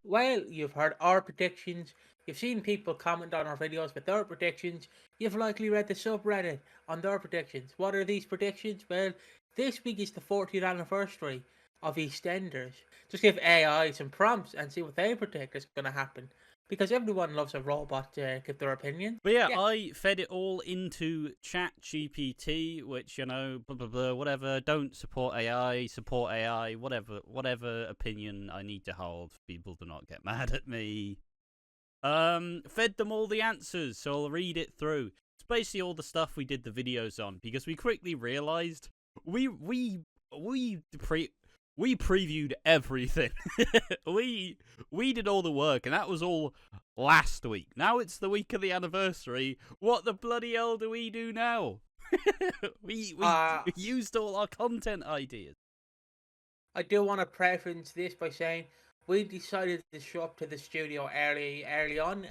Well, you've heard our predictions, you've seen people comment on our videos with their predictions, you've likely read the subreddit on their predictions. What are these predictions? Well, this week is the 40th anniversary of EastEnders. Just give AI some prompts and see what they predict is going to happen. Because everyone loves a robot to give their opinion. But yeah, Yeah. I fed it all into Chat GPT, which, blah blah blah, whatever. Don't support AI, whatever opinion I need to hold. People do not get mad at me. Fed them all the answers, so I'll read it through. It's basically all the stuff we did the videos on because we quickly realized we previewed everything. we did all the work, and that was all last week. Now it's the week of the anniversary. What the bloody hell do we do now? we used all our content ideas. I do want to preference this by saying we decided to show up to the studio early on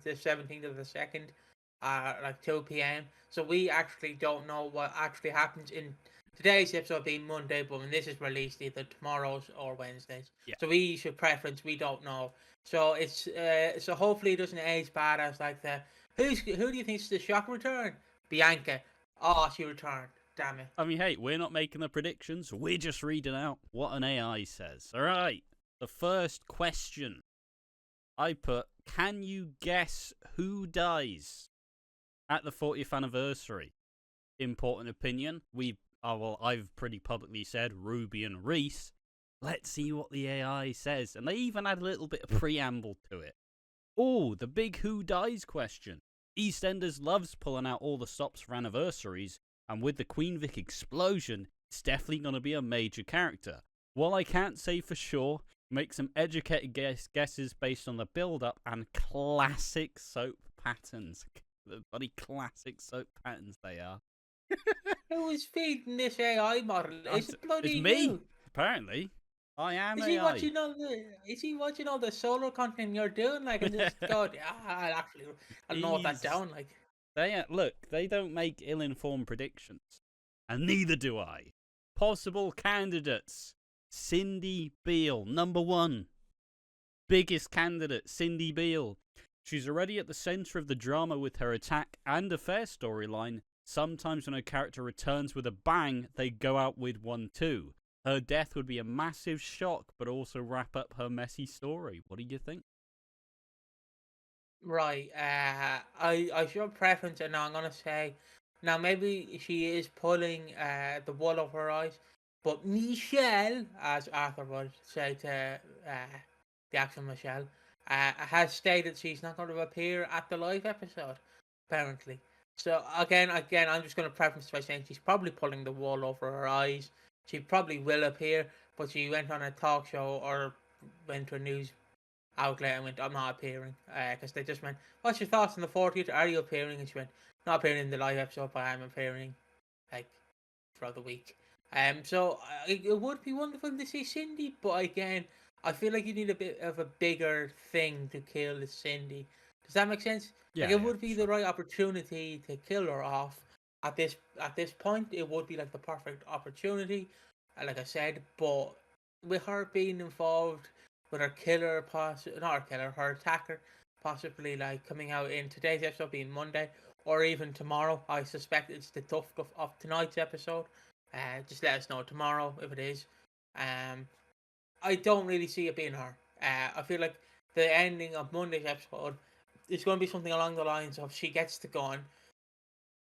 the 17th of the 2nd, like 2 p.m. So we actually don't know what actually happens in today's episode being Monday, but when this is released either tomorrow's or Wednesdays. Yeah. So we should preference we don't know. So it's so hopefully it doesn't age bad as like the who do you think is the shock return? Bianca. Oh, she returned. Damn it. I mean, hey, we're not making the predictions. We're just reading out what an AI says. All right. The first question I put, can you guess who dies at the 40th anniversary? Important opinion. I've pretty publicly said Ruby and Reese. Let's see what the AI says. And they even had a little bit of preamble to it. Oh, the big who dies question. EastEnders loves pulling out all the stops for anniversaries, and with the Queen Vic explosion, it's definitely going to be a major character. While I can't say for sure, make some educated guesses based on the build-up and classic soap patterns. The bloody classic soap patterns they are. Who is feeding this AI model? It's bloody It's me, you. apparently. I am Is AI. he watching all the? Is he watching all the solo content you're doing? Like, and just go, I'll note that down. Like, They don't make ill-informed predictions, and neither do I. Possible candidates: Cindy Beale, number one. Biggest candidate, Cindy Beale. She's already at the center of the drama with her attack and affair storyline. Sometimes when a character returns with a bang, they go out with one too. Her death would be a massive shock, but also wrap up her messy story. What do you think? right. I show preference, and now I'm gonna say, now maybe she is pulling the wool over her eyes, but Michelle, as Arthur would say to the actual Michelle, has stated she's not going to appear at the live episode, apparently. So again, I'm just going to preface by saying she's probably pulling the wool over her eyes. She probably will appear, but she went on a talk show or went to a news outlet and went, "I'm not appearing," because they just went, "What's your thoughts on the 40th? Are you appearing?" And she went, "Not appearing in the live episode, but I'm appearing, like, throughout the week." So it would be wonderful to see Cindy, but again, I feel like you need a bit of a bigger thing to kill Cindy. Does that make sense? Like, Yeah, it yeah, would be sure. the right opportunity to kill her off at this point. It would be like the perfect opportunity, like I said. But with her being involved with her killer, not her killer, her attacker, possibly like coming out in today's episode being Monday or even tomorrow. I suspect it's the tough of tonight's episode. Just let us know tomorrow if it is. Um, I don't really see it being her. I feel like the ending of Monday's episode is going to be something along the lines of she gets the gun,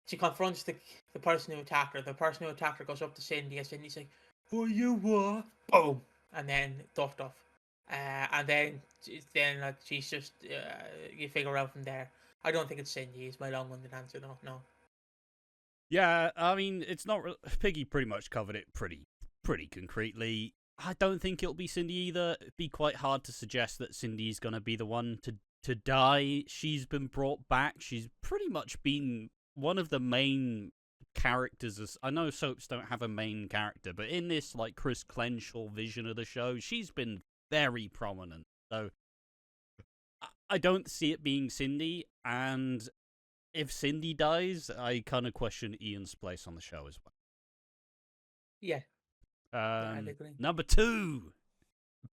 she confronts the person who attacked her. The person who attacked her goes up to Cindy, and Cindy's like, "Oh, you what?" Boom, and then duffed off. And then like, she's just you figure out from there. I don't think it's Cindy. Is my long-winded answer. No. Yeah, I mean, it's not. Piggy pretty much covered it pretty concretely. I don't think it'll be Cindy either. It'd be quite hard to suggest that Cindy's gonna be the one to die. She's been brought back. She's pretty much been one of the main characters. I know soaps don't have a main character, but in this like Chris Clenchall vision of the show, she's been very prominent. So I don't see it being Cindy, and if Cindy dies, I kind of question Ian's place on the show as Yeah, well. I'd agree. Number two,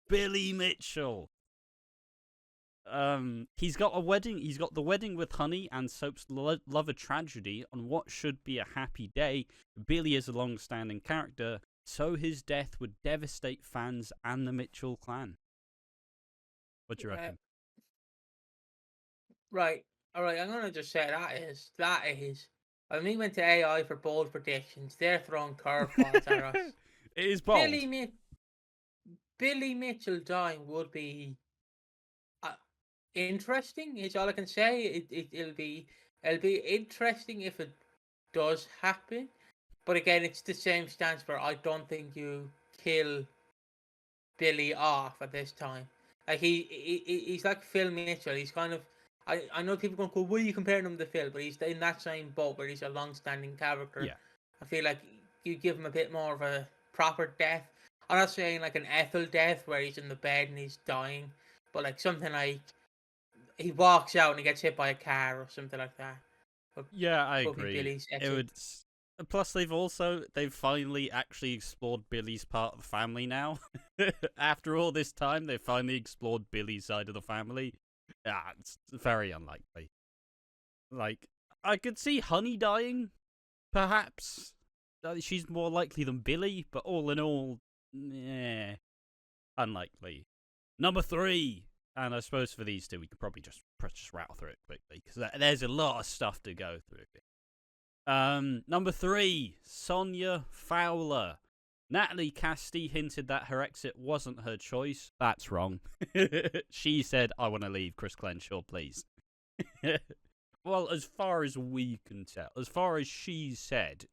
Billy Mitchell. He's got a wedding. He's got the wedding with Honey and Soap's love a tragedy on what should be a happy day. Billy is a long-standing character, so his death would devastate fans and the Mitchell clan. What do you reckon? Right. All right. I'm gonna just say that is. When we went to AI for bold predictions, they're throwing curveballs at us. It is bold. Billy Mitchell dying would be interesting. Is all I can say. It'll be interesting if it does happen. But again, it's the same stance where I don't think you kill Billy off at this time. Like he's like Phil Mitchell. He's kind of I know people going to go, why are you comparing him to Phil? But he's in that same boat where he's a long-standing character. Yeah. I feel like you give him a bit more of a proper death. I'm not saying like an Ethel death where he's in the bed and he's dying, but like something like he walks out and he gets hit by a car or something like that. Yeah, I agree. It would. Plus, they've finally actually explored Billy's part of the family now. After all this time, they've finally explored Billy's side of the family. It's very unlikely. Like, I could see Honey dying, perhaps. She's more likely than Billy, but all in all, unlikely. Number 3. And I suppose for these two, we could probably just rattle through it quickly, because there's a lot of stuff to go through. Number 3, Sonia Fowler. Natalie Casti hinted that her exit wasn't her choice. That's wrong. She said, I want to leave, Chris Glenshaw, please. Well, as far as we can tell, as far as she said,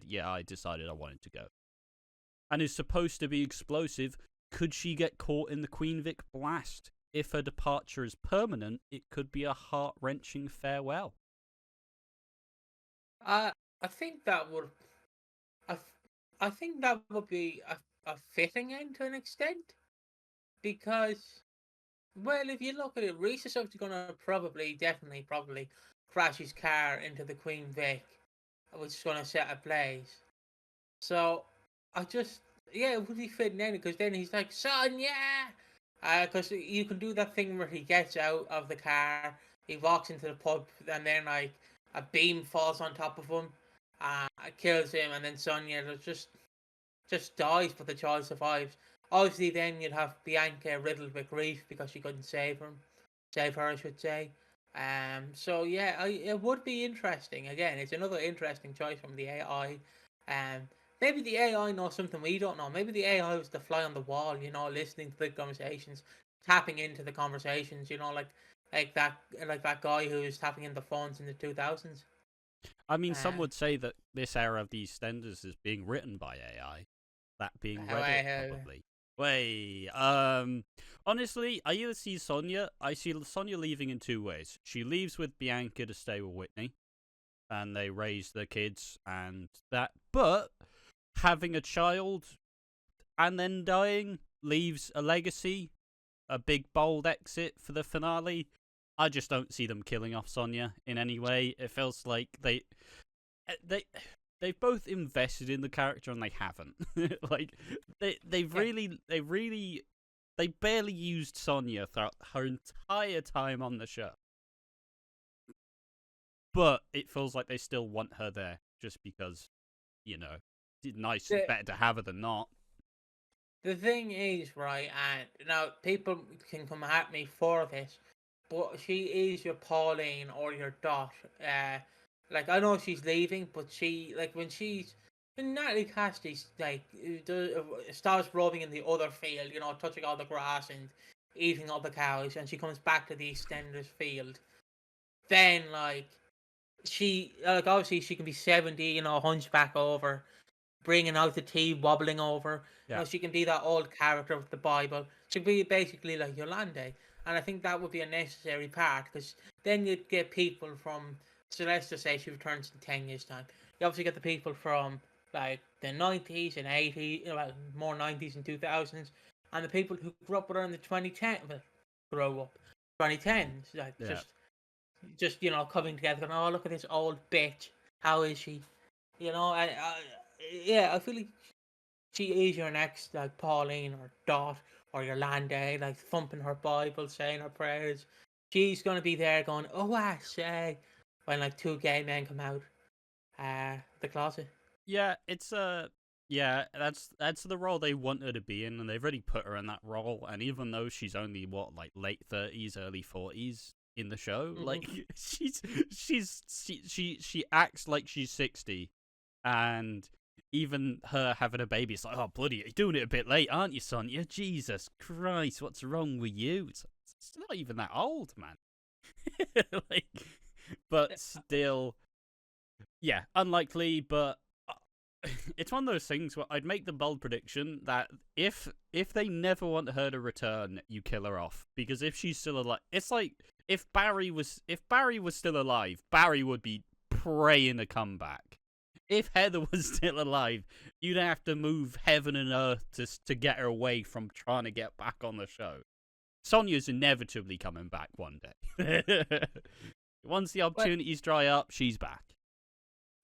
yeah, I decided I wanted to go. And is supposed to be explosive. Could she get caught in the Queen Vic blast? If her departure is permanent, it could be a heart-wrenching farewell. I think that would. I think that would be a fitting end to an extent, because, well, if you look at it, Reese is obviously going to probably crash his car into the Queen Vic, which is going to set ablaze. So it would be fitting end, because then he's like, Sonia! Because you can do that thing where he gets out of the car, he walks into the pub, and then like a beam falls on top of him, kills him, and then Sonia just dies, but the child survives. Obviously, then you'd have Bianca riddled with grief because she couldn't save her, I should say. So yeah, it would be interesting. Again, it's another interesting choice from the AI. Maybe the AI knows something we don't know. Maybe the AI was the fly on the wall, listening to the conversations, tapping into the conversations, like that guy who was tapping into phones in the 2000s. I mean, some would say that this era of the EastEnders is being written by AI. That being Reddit, probably. Honestly, I either see I see Sonia leaving in 2 ways. She leaves with Bianca to stay with Whitney, and they raise their kids and that. But having a child and then dying leaves a legacy, a big bold exit for the finale. I just don't see them killing off Sonia in any way. It feels like they've both invested in the character and they haven't. Like they barely used Sonia throughout her entire time on the show. But it feels like they still want her there just because, it's nice and better to have her than not. The thing is, right, and now people can come at me for this, but she is your Pauline or your Dot. Like, I know she's leaving, but when Natalie Cassidy's starts roaming in the other field, touching all the grass and eating all the cows, and she comes back to the EastEnders field, then obviously she can be 70, hunchback over, bringing out the tea, wobbling over. Yeah. She can be that old character with the Bible. She can be basically like Yolande. And I think that would be a necessary part, because then you'd get people from, so let's just say she returns in 10 years' time. You obviously get the people from like the 90s and 80s, more 90s and 2000s, and the people who grew up with her in the 2010s, just coming together going, oh, look at this old bitch. How is she? I feel like she is your next like Pauline or Dot or Yolanda, like thumping her Bible, saying her prayers. She's gonna be there going, "Oh, I say," when like two gay men come out, the closet. Yeah, it's yeah, that's the role they want her to be in, and they've already put her in that role. And even though she's only like late 30s, early 40s in the show, like she acts like she's 60, and even her having a baby, it's like, oh bloody, you're doing it a bit late, aren't you, Sonia? Jesus Christ, what's wrong with you? It's not even that old, man. Like, but still, yeah, unlikely, but it's one of those things where I'd make the bold prediction that if they never want her to return, you kill her off, because if she's still alive, it's like if Barry was still alive, Barry would be praying to come back. If Heather was still alive, you'd have to move heaven and earth to get her away from trying to get back on the show. Sonia's inevitably coming back one day. Once the opportunities dry up, she's back.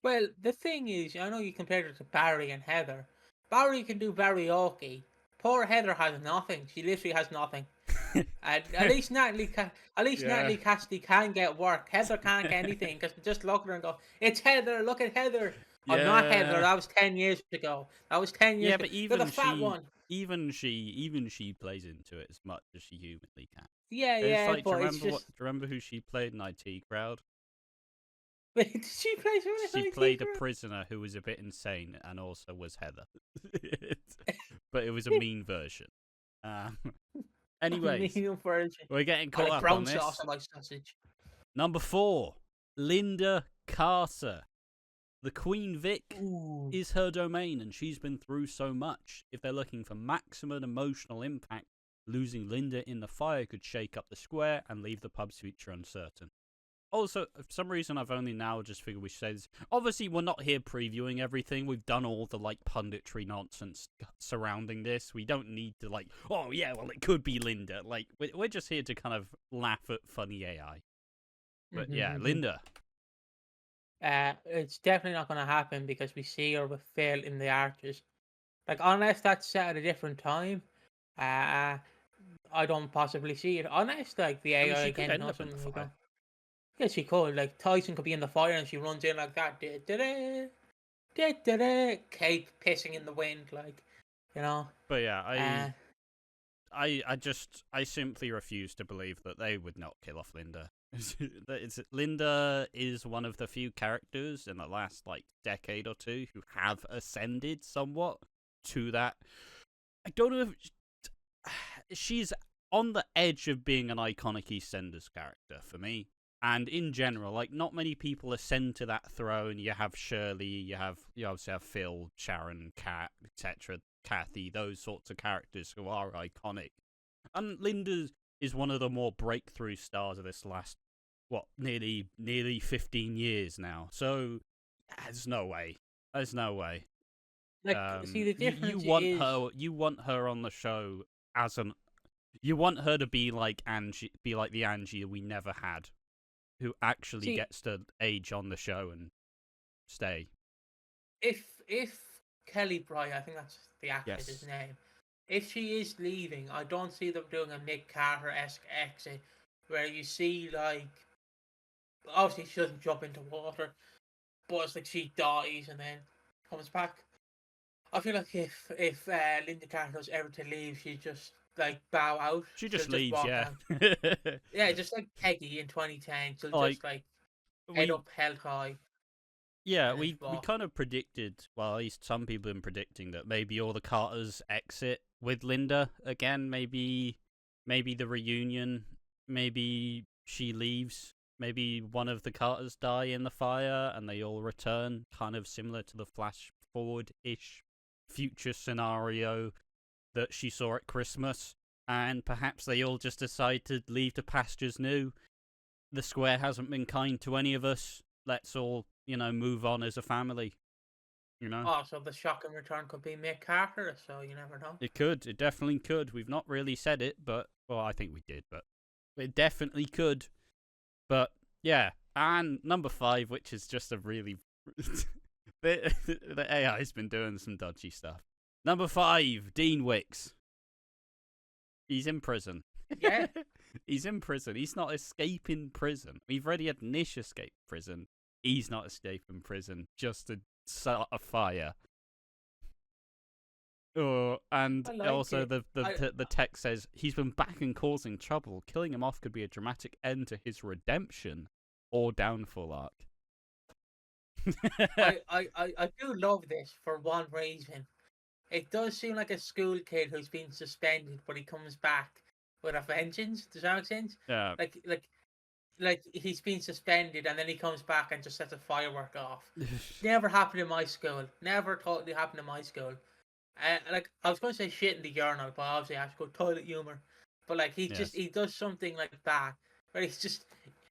Well, the thing is, I know you compared it to Barry and Heather. Barry can do karaoke. Poor Heather has nothing. She literally has nothing. At least Natalie Cassidy can get work. Heather can't get anything because just look at her and go, "It's Heather. Look at Heather." Yeah. I'm not Heather. That was 10 years ago. Yeah, but even the fat one. Even she plays into it as much as she humanly can. Yeah, it's yeah. Like, do you remember who she played in IT Crowd? Wait, did she play someone? She played a prisoner who was a bit insane and also was Heather. But it was a mean version. Anyways, we're getting caught up on this. Sauce on my sausage. Number 4, Linda Carter. The Queen Vic is her domain, and she's been through so much. If they're looking for maximum emotional impact, losing Linda in the fire could shake up the square and leave the pub's future uncertain. Also, for some reason, I've only now just figured we should say this. Obviously, we're not here previewing everything. We've done all the, like, punditry nonsense surrounding this. We don't need to, like, oh, yeah, well, it could be Linda. Like, we're just here to kind of laugh at funny AI. But, yeah, Linda. It's definitely not going to happen because we see her with Phil in the Archers. Like, unless that's set at a different time, I don't possibly see it. Unless, like, the AI again knows something like that. Yeah, she could. Like, Tyson could be in the fire and she runs in like that. Kate pissing in the wind, like, you know. But yeah, I simply refuse to believe that they would not kill off Linda. Linda is one of the few characters in the last, like, decade or two who have ascended somewhat to that. I don't know if she's on the edge of being an iconic EastEnders character for me. And in general, like, not many people ascend to that throne. You have Shirley, you obviously have Phil, Sharon, Kat, etc., Kathy, those sorts of characters who are iconic. And Linda is one of the more breakthrough stars of this last, nearly 15 years now. So there's no way. There's no way. Like, see, the difference you want her on the show you want her to be like Angie, the Angie we never had, who actually gets to age on the show and stay. If Kelly Bry, I think that's the actress's name, if she is leaving, I don't see them doing a Nick Carter-esque exit where you see, like, obviously she doesn't jump into water, but it's like she dies and then comes back. I feel like if Linda Carter was ever to leave, she'd just, like, bow out. She just leaves, yeah. Yeah, just like Peggy in 2010. She'll just, like, head up held high. Yeah, we kind of predicted, well, at least some people have been predicting that maybe all the Carters exit with Linda again. Maybe the reunion, maybe she leaves, maybe one of the Carters die in the fire and they all return, kind of similar to the flash forward-ish future scenario that she saw at Christmas, and perhaps they all just decide to leave to pastures new. The square hasn't been kind to any of us. Let's all, move on as a family. Oh, so the shocking return could be Mick Carter, so you never know. It could. It definitely could. We've not really said it, but, well, I think we did, but it definitely could. But, yeah. And number 5, which is just a really... the AI's been doing some dodgy stuff. Number 5, Dean Wicks. He's in prison. Yeah. He's in prison. He's not escaping prison. We've already had Nish escape prison. He's not escaping prison just to start a fire. Oh, and I like also it. the text says he's been back and causing trouble. Killing him off could be a dramatic end to his redemption or downfall arc. I do love this for one reason. It does seem like a school kid who's been suspended, but he comes back with a vengeance. Does that make sense? Yeah. Like he's been suspended and then he comes back and just sets a firework off. Never happened in my school. Never totally happened in my school. Like I was going to say shit in the urinal, but obviously I have to go toilet humor. But like he does something like that where he's just,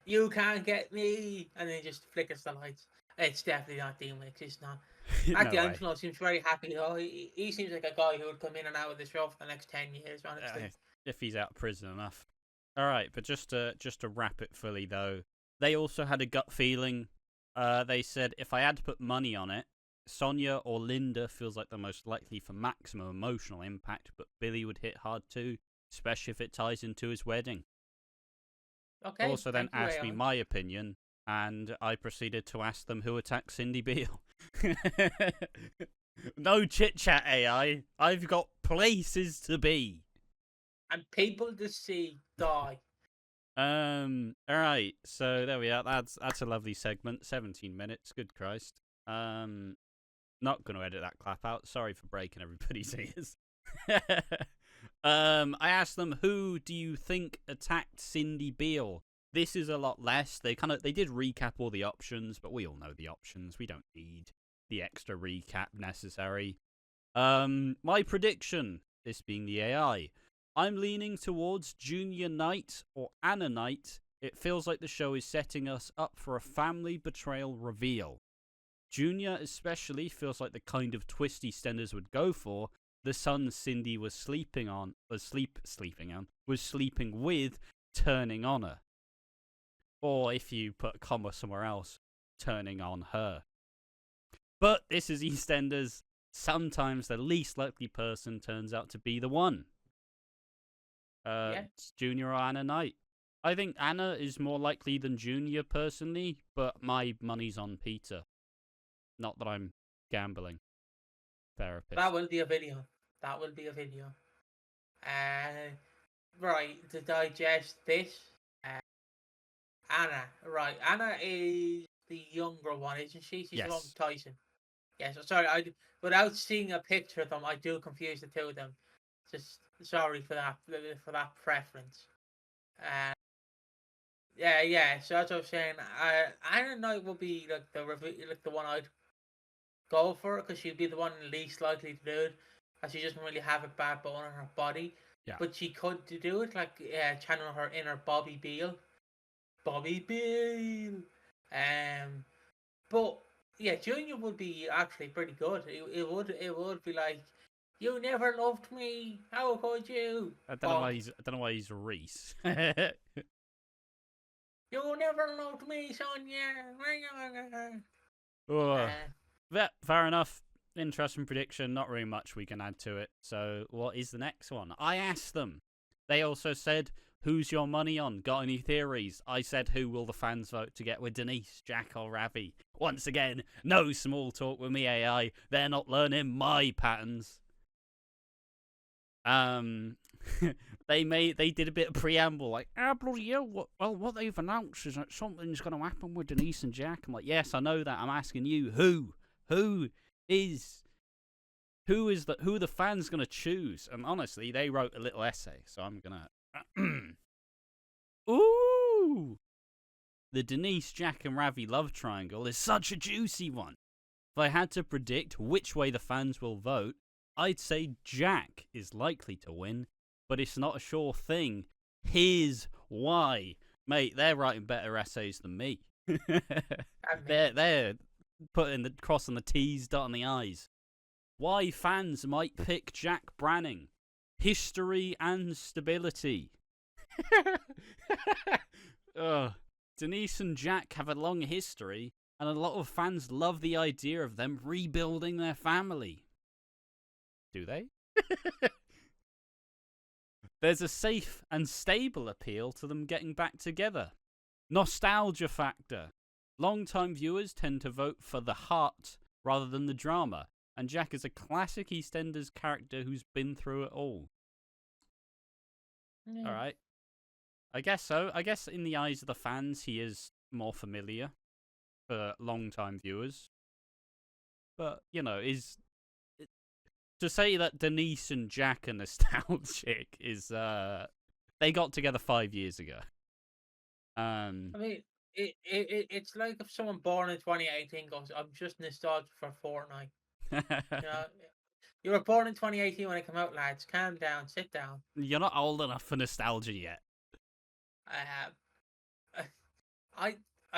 you can't get me, and then he just flickers the lights. It's definitely not D-Mix. It's not. Angelo seems very happy. Oh, he seems like a guy who would come in and out of the show for the next 10 years. Honestly, if he's out of prison enough. All right, but just to wrap it fully though, they also had a gut feeling. They said if I had to put money on it, Sonia or Linda feels like the most likely for maximum emotional impact, but Billy would hit hard too, especially if it ties into his wedding. Okay. Also, then asked me my opinion, and I proceeded to ask them who attacked Cindy Beale. No chit chat, AI. I've got places to be. And people to see die. All right, so there we are. That's a lovely segment. 17 minutes. Good Christ. Not going to edit that clap out. Sorry for breaking everybody's ears. I asked them, who do you think attacked Cindy Beale? This is a lot less. They did recap all the options, but we all know the options. We don't need the extra recap necessary. My prediction, this being the AI, I'm leaning towards Junior Knight or Anna Knight. It feels like the show is setting us up for a family betrayal reveal. Junior especially feels like the kind of twist EastEnders would go for. The son Cindy was sleeping with, turning on her. Or if you put a comma somewhere else, turning on her. But this is EastEnders. Sometimes the least likely person turns out to be the one. It's Junior or Anna Knight. I think Anna is more likely than Junior personally, but my money's on Peter. Not that I'm gambling. Therapist. That will be a video. Right, to digest this. Anna. Right, Anna is the younger one, isn't she? She's along with Tyson. Yes, sorry, without seeing a picture of them, I do confuse the two of them. Just sorry for that preference. So as I was saying, Anna Knight will be like the one I'd go for, because she'd be the one least likely to do it, as she doesn't really have a bad bone in her body. Yeah. But she could do it, like channel her inner Bobby Beale. But yeah, Junior would be actually pretty good. It would be like, you never loved me. How could you? I don't know why he's Reese. You never loved me, Sonia. Fair enough. Interesting prediction. Not really much we can add to it. So what is the next one? I asked them. They also said, who's your money on? Got any theories? I said, who will the fans vote to get with Denise, Jack or Ravi? Once again, no small talk with me, AI. They're not learning my patterns. They did a bit of preamble, like, bloody hell, what they've announced is that something's going to happen with Denise and Jack. I'm like, yes, I know that. I'm asking you, who the fans going to choose? And honestly, they wrote a little essay, so I'm going to... Ooh! The Denise, Jack and Ravi love triangle is such a juicy one. If I had to predict which way the fans will vote, I'd say Jack is likely to win, but it's not a sure thing. Here's why. Mate, they're writing better essays than me. They're putting crossing the T's, dotting the I's. Why fans might pick Jack Branning. History and stability. Denise and Jack have a long history, and a lot of fans love the idea of them rebuilding their family. Do they? There's a safe and stable appeal to them getting back together. Nostalgia factor. Long-time viewers tend to vote for the heart rather than the drama, and Jack is a classic EastEnders character who's been through it all. Yeah. All right. I guess so. I guess in the eyes of the fans, he is more familiar for long-time viewers. But, you know, to say that Denise and Jack are nostalgic is, they got together 5 years ago. I mean, it's like if someone born in 2018 goes, "I'm just nostalgic for Fortnite." You know, you were born in 2018 when it came out, lads. Calm down, sit down. You're not old enough for nostalgia yet. I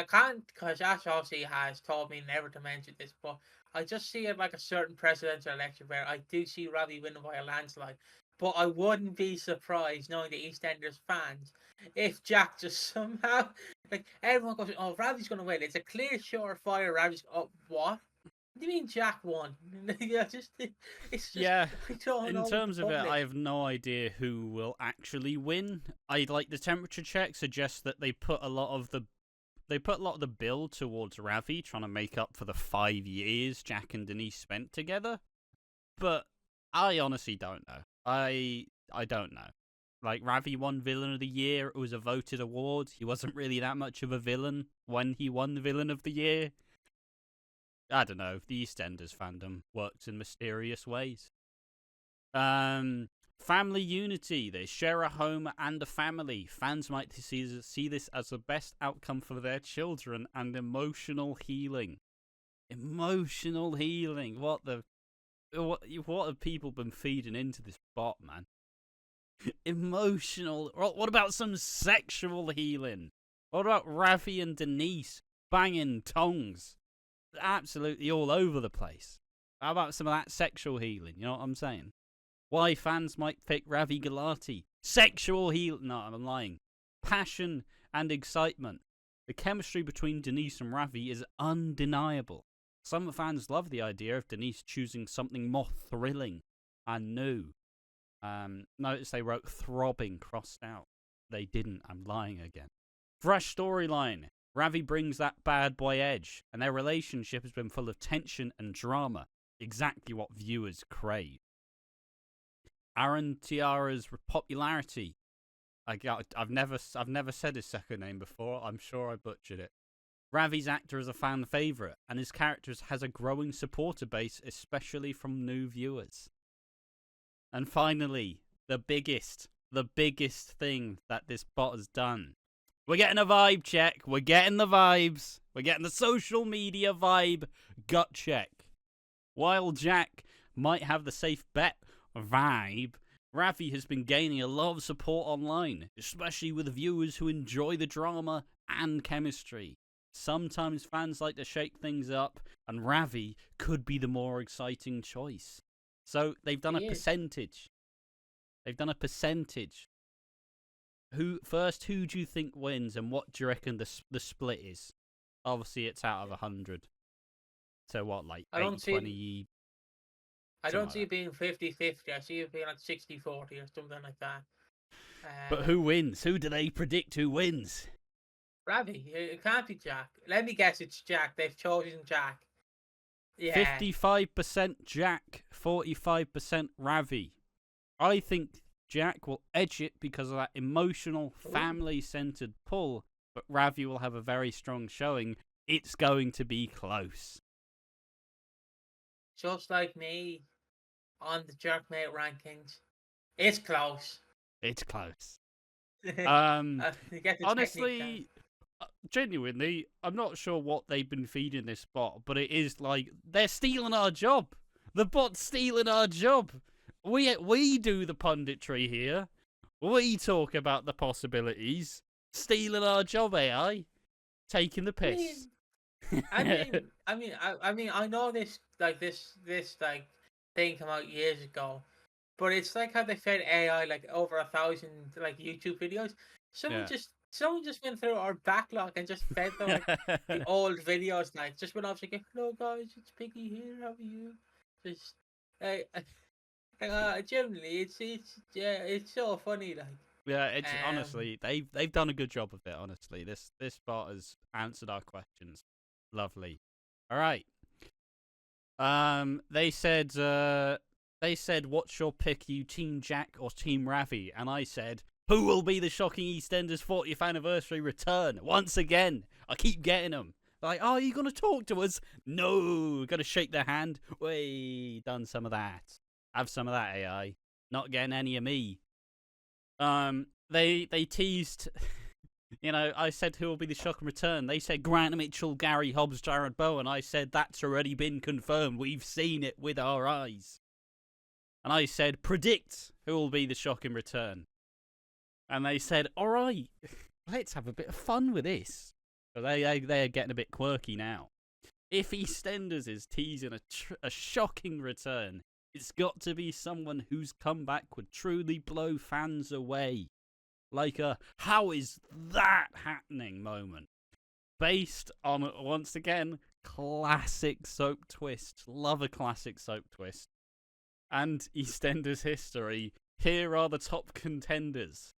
can't, because Ash obviously has told me never to mention this, but I just see it like a certain presidential election where I do see Ravi winning by a landslide. But I wouldn't be surprised, knowing the EastEnders fans, if Jack just somehow, like, everyone goes, "Oh, Ravi's going to win. It's a clear surefire. Ravi's, oh, what? What do you mean Jack won?" It's just, yeah. I don't know. In terms of it, I have no idea who will actually win. The temperature check suggests that they put a lot of the build towards Ravi, trying to make up for the 5 years Jack and Denise spent together. But I honestly don't know. I don't know. Like, Ravi won Villain of the Year. It was a voted award. He wasn't really that much of a villain when he won Villain of the Year. I don't know. The EastEnders fandom works in mysterious ways. Family unity. They share a home and a family. Fans might see this as the best outcome for their children, and emotional healing. Emotional healing. What have people been feeding into this bot, man? Emotional. What about some sexual healing? What about Ravi and Denise banging tongues absolutely all over the place? How about some of that sexual healing? You know what I'm saying? Why fans might pick Ravi Galati. Sexual healing. No, I'm lying. Passion and excitement. The chemistry between Denise and Ravi is undeniable. Some fans love the idea of Denise choosing something more thrilling and new. Notice they wrote throbbing crossed out. They didn't. I'm lying again. Fresh storyline. Ravi brings that bad boy edge, and their relationship has been full of tension and drama. Exactly what viewers crave. Aaron Tiara's popularity. I've never said his second name before. I'm sure I butchered it. Ravi's actor is a fan favourite, and his character has a growing supporter base, especially from new viewers. And finally, the biggest thing that this bot has done. We're getting a vibe check. We're getting the vibes. We're getting the social media vibe gut check. While Jack might have the safe bet vibe, Ravi has been gaining a lot of support online, especially with viewers who enjoy the drama and chemistry. Sometimes fans like to shake things up, and Ravi could be the more exciting choice. So they've done a percentage. Who do you think wins, and what do you reckon the split is? Obviously, it's out of 100. So what, like 80-20? I don't see it being 50-50. I see it being like 60-40 or something like that. But who wins? Who do they predict who wins? Ravi. It can't be Jack. Let me guess, it's Jack. They've chosen Jack. Yeah. 55% Jack, 45% Ravi. I think Jack will edge it because of that emotional, family-centered pull, but Ravi will have a very strong showing. It's going to be close. Just like me on the Jerkmate rankings. It's close. It's close. Honestly, genuinely, I'm not sure what they've been feeding this bot, but it is like they're stealing our job. The bot's stealing our job. We do the punditry here. We talk about the possibilities. Stealing our job, AI. Taking the piss. I know this thing came out years ago, but it's like how they fed AI like over 1,000 like YouTube videos. Someone just went through our backlog and just fed them like, the old videos. Like, just went off like, "Hello guys, it's Piggy here. How are you?" Just Generally, it's so funny. Like, Yeah, it's um, honestly they've done a good job of it. Honestly, this bot has answered our questions. Lovely. All right. They said, what's your pick, you Team Jack or Team Ravi? And I said, who will be the shocking EastEnders 40th anniversary return? Once again, I keep getting them. Like, oh, you gonna talk to us? No, gotta shake their hand. Way, done some of that. Have some of that, AI. Not getting any of me. They teased. You know, I said who will be the shocking return. They said Grant Mitchell, Gary Hobbs, Jared Bowen. I said that's already been confirmed. We've seen it with our eyes. And I said predict who will be the shocking return. And they said, all right, let's have a bit of fun with this. So they're getting a bit quirky now. If EastEnders is teasing a shocking return, it's got to be someone whose comeback would truly blow fans away. Like a, how is that happening moment. Based on, once again, classic soap twist. Love a classic soap twist. And EastEnders history, here are the top contenders.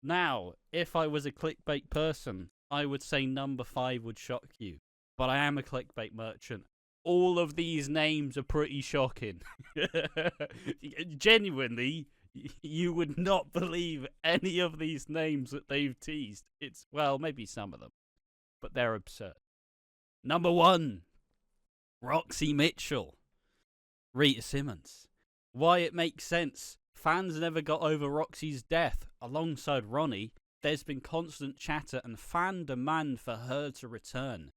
Now, if I was a clickbait person, I would say number 5 would shock you. But I am a clickbait merchant. All of these names are pretty shocking. Genuinely, you would not believe any of these names that they've teased. It's, well, maybe some of them, but they're absurd. Number 1, Roxy Mitchell, Rita Simmons. Why it makes sense. Fans never got over Roxy's death. Alongside Ronnie, there's been constant chatter and fan demand for her to return.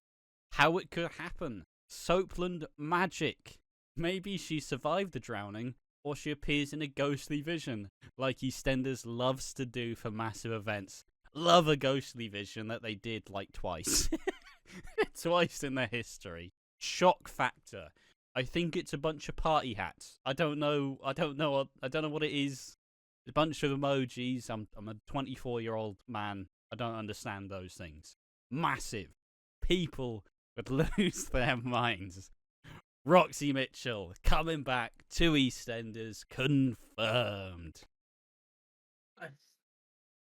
How it could happen. Soapland magic. Maybe she survived the drowning, or she appears in a ghostly vision, like EastEnders loves to do for massive events. Love a ghostly vision that they did like twice. Twice in their history. Shock factor. I think it's a bunch of party hats. I don't know what it is. A bunch of emojis. I'm a 24-year-old man. I don't understand those things. Massive. People would lose their minds. Roxy Mitchell coming back to EastEnders, confirmed.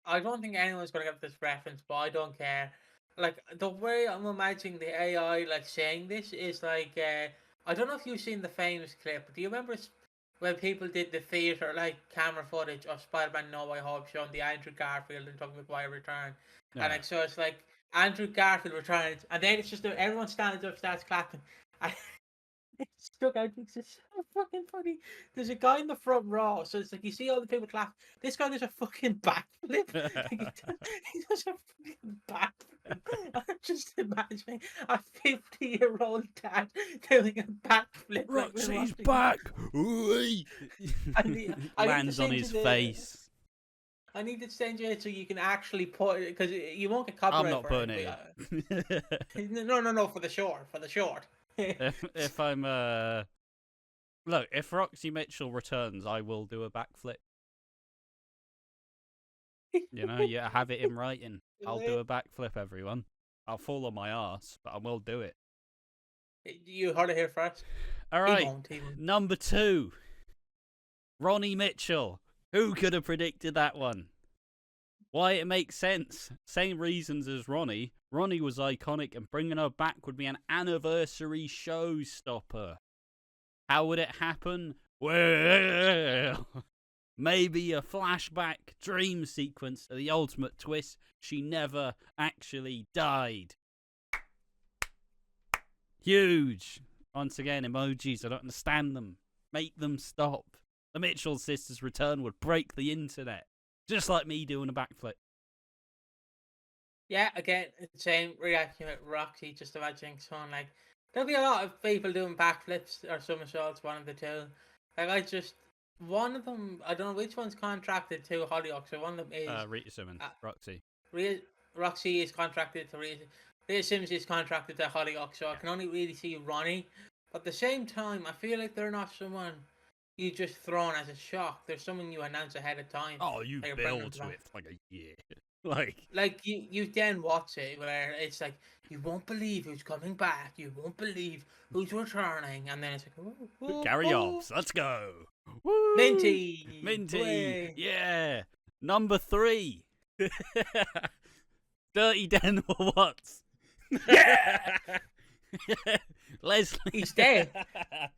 I don't think anyone's gonna get this reference, but I don't care. Like, the way I'm imagining the AI like saying this is like, I don't know if you've seen the famous clip, but do you remember when people did the theatre like camera footage of Spider-Man No Way Home showing the Andrew Garfield and Tobey Maguire return, and like, so it's like Andrew Garfield returns, and then it's just everyone stands up, starts clapping. And it stuck out. It's just so fucking funny. There's a guy in the front row, so it's like you see all the people clap. This guy does a fucking backflip. Like, he does a fucking backflip. I'm just imagining a 50-year-old dad doing a backflip. Roxy's back. Lands on his face. I need to send you it so you can actually put it, because you won't get copyright. I'm not putting it. No, for the short. if I'm look, if Roxy Mitchell returns, I will do a backflip. You know, you have it in writing. I'll do a backflip, everyone. I'll fall on my ass, but I will do it. You heard it here first. All right, number 2, Ronnie Mitchell. Who could have predicted that one? Why it makes sense. Same reasons as Ronnie. Ronnie was iconic, and bringing her back would be an anniversary showstopper. How would it happen? Well, maybe a flashback dream sequence of the ultimate twist. She never actually died. Huge. Once again, emojis. I don't understand them. Make them stop. The Mitchell sisters' return would break the internet. Just like me doing a backflip. Yeah, again, same reaction with Roxy. Just imagining someone like, there'll be a lot of people doing backflips or somersaults, one of the two. Like, one of them, I don't know which one's contracted to Hollyoaks, so one of them is Rita Simmons, Roxy. Roxy is contracted to Rita. Rita Simmons is contracted to Hollyoaks, so I can only really see Ronnie. But at the same time, I feel like they're not someone you just thrown as a shock. There's someone you announce ahead of time. Oh, you build to it for like a year. like you then watch it where it's like, you won't believe who's coming back. You won't believe who's returning. And then it's like, Gary Hobbs, let's go. Woo! Minty! Minty! Hooray. Yeah! Number 3. Dirty Den or what? Yeah! Leslie. He's dead.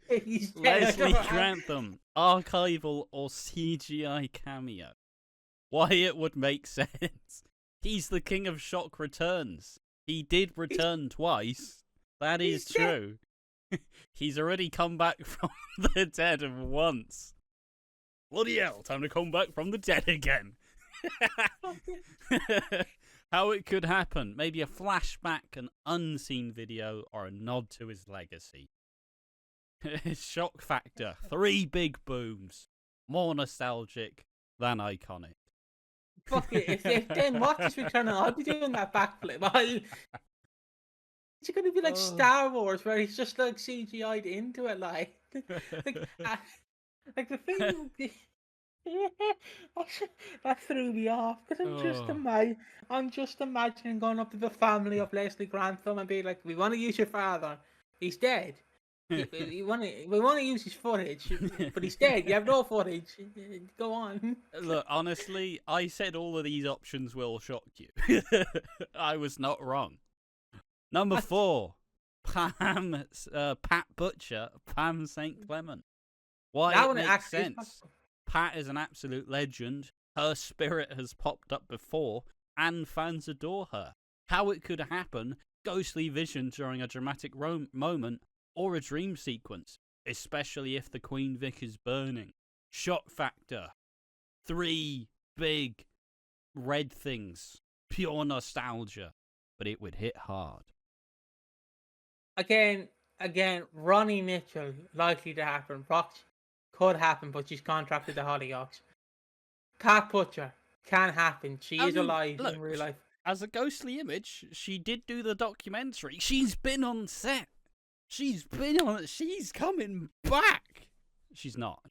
He's dead. Leslie Grantham, archival or CGI cameo? Why it would make sense. He's the king of shock returns. He did return twice. That is true. He's already come back from the dead once. Bloody hell, time to come back from the dead again. How it could happen. Maybe a flashback, an unseen video, or a nod to his legacy. Shock factor. 3 big booms. More nostalgic than iconic. Fuck it. If Dan watches returning, I'll be doing that backflip. It's going to be like Star Wars, where he's just like CGI'd into it, like the thing. That threw me off because I'm just imagining going up to the family of Leslie Grantham and being like, "We want to use your father. He's dead. We want to use his footage, but he's dead. You have no footage. Go on." Look, honestly, I said all of these options will shock you. I was not wrong. Number 4, Pat Butcher, Pam St. Clement. Why That it one makes actually sense. Pat is an absolute legend. Her spirit has popped up before, and fans adore her. How it could happen, ghostly vision during a dramatic moment, or a dream sequence, especially if the Queen Vic is burning. Shock factor. 3 big red things. Pure nostalgia. But it would hit hard. Again, Ronnie Mitchell, likely to happen. Rock could happen, but she's contracted to Hollyoaks. Pat Butcher can happen. She is alive in real life. As a ghostly image, she did do the documentary. She's been on set. She's coming back. She's not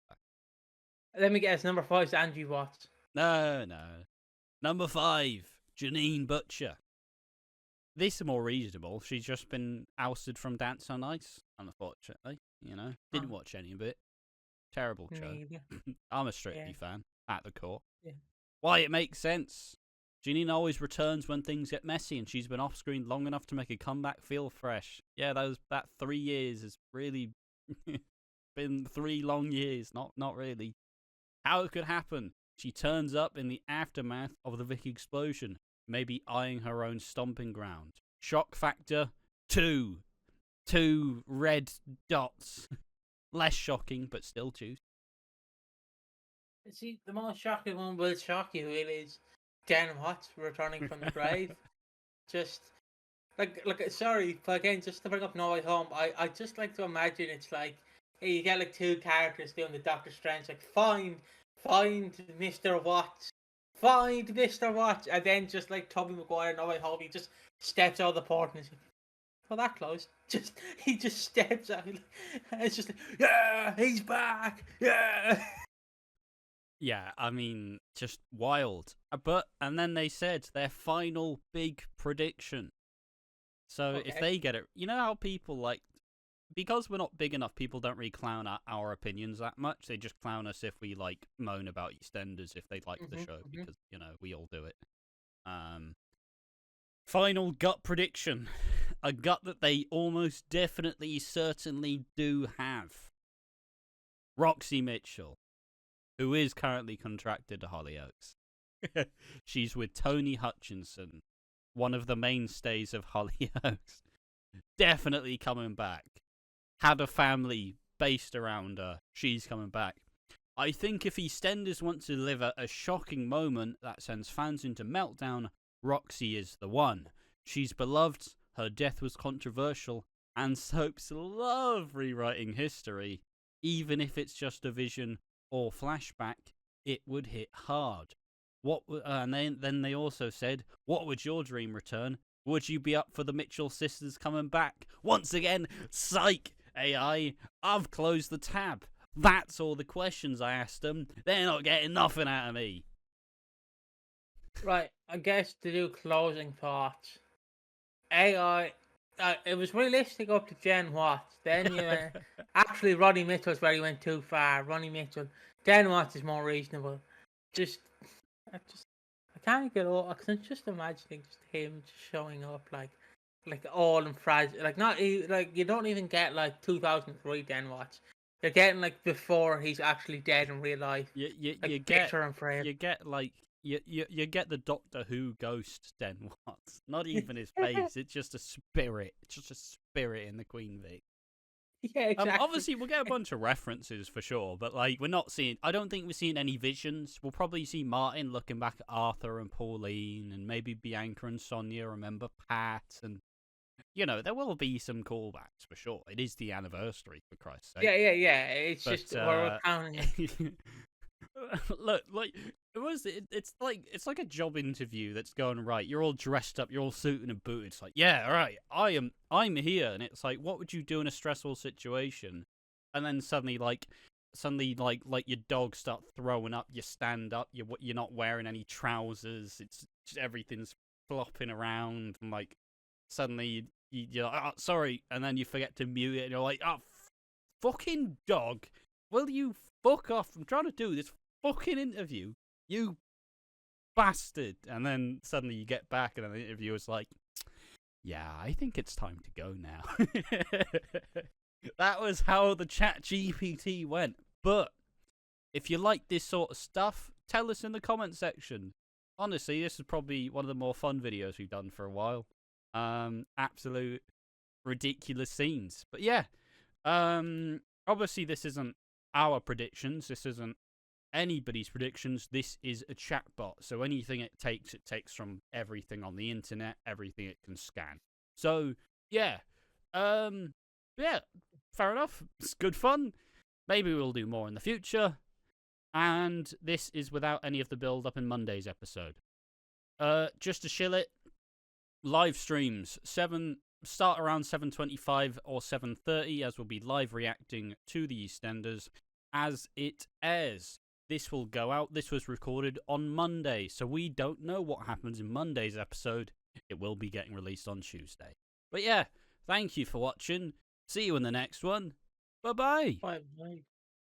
back. Let me guess. Number 5 is Angie Watts. No. Number 5, Janine Butcher. This is more reasonable. She's just been ousted from Dance on Ice, unfortunately. Didn't watch any of it. Terrible show. I'm a Strictly fan at the core. Yeah. Why it makes sense. Janine always returns when things get messy, and she's been off screen long enough to make a comeback feel fresh. Yeah, that 3 years has really been 3 long years. Not really. How it could happen. She turns up in the aftermath of the Vic explosion, maybe eyeing her own stomping ground. Shock factor 2. 2 red dots. Less shocking, but still juicy. See, the most shocking one will shock you. It is Dan Watts returning from the grave. Just like sorry, but again, just to bring up No Way Home, I just like to imagine it's like you get like 2 characters doing the Doctor Strange, like find Mr. Watts. Find Mr. Watts, and then just like Tobey Maguire, No Way Home, he just steps out of the port and he's like, "Oh, that close." He just steps out. It's just like, yeah, he's back, yeah. Yeah, I mean, just wild. And then they said their final big prediction. So if they get it, you know how people because we're not big enough, people don't really clown our opinions that much. They just clown us if we moan about EastEnders if they like the show, because we all do it. Final gut prediction, a gut that they almost definitely, certainly do have. Roxy Mitchell, who is currently contracted to Hollyoaks. She's with Tony Hutchinson, one of the mainstays of Hollyoaks. Definitely coming back. Had a family based around her. She's coming back. I think if EastEnders want to deliver a shocking moment that sends fans into meltdown, Roxy is the one. She's beloved, her death was controversial, and soaps love rewriting history. Even if it's just a vision or flashback, it would hit hard. And then they also said, what would your dream return? Would you be up for the Mitchell sisters coming back? Once again, psych, AI, I've closed the tab. That's all the questions I asked them. They're not getting nothing out of me. Right, I guess to do closing thoughts. AI, it was realistic up to Jen Watts. Then you actually Ronnie Mitchell's where he went too far. Ronnie Mitchell. Jen Watts is more reasonable. Just I can't get over. Cause I'm just imagining just him just showing up like all in fragile. Like not like you don't even get like 2003 Jen Watts. You're getting like before he's actually dead in real life. You Like get bitter and frail. you get like you get the Doctor Who ghost Den Watts. Not even his face. It's just a spirit. It's just a spirit in the Queen Vic. Yeah, exactly. Obviously, we'll get a bunch of references for sure, but like we're not seeing. I don't think we're seeing any visions. We'll probably see Martin looking back at Arthur and Pauline, and maybe Bianca and Sonia remember Pat, and there will be some callbacks for sure. It is the anniversary, for Christ's sake. Yeah. It's just we're counting it. Look, like it's like a job interview that's going right. You're all dressed up, you're all suited and booted. It's like, yeah, all right, I'm here, and it's like, what would you do in a stressful situation? And then suddenly like your dog start throwing up. You stand up. You're not wearing any trousers. It's just everything's flopping around, and like suddenly you're like, oh, sorry, and then you forget to mute it, and you're like, oh, fucking dog, will you fuck off? I'm trying to do this fucking interview, you bastard. And then suddenly you get back, and then the interviewer's like, yeah, I think it's time to go now. That was how the chat GPT went. But if you like this sort of stuff, tell us in the comment section. Honestly, this is probably one of the more fun videos we've done for a while. Absolute ridiculous scenes. But yeah, obviously this isn't our predictions. This isn't anybody's predictions. This is a chatbot. So anything it takes from everything on the internet, everything it can scan. So yeah, fair enough. It's good fun. Maybe we'll do more in the future. And this is without any of the build up in Monday's episode. Just to shill it, live streams start around 7:25 or 7:30, as we'll be live reacting to the EastEnders as it airs. This will go out. This was recorded on Monday, so we don't know what happens in Monday's episode. It will be getting released on Tuesday. But yeah, thank you for watching. See you in the next one. Bye-bye. Bye.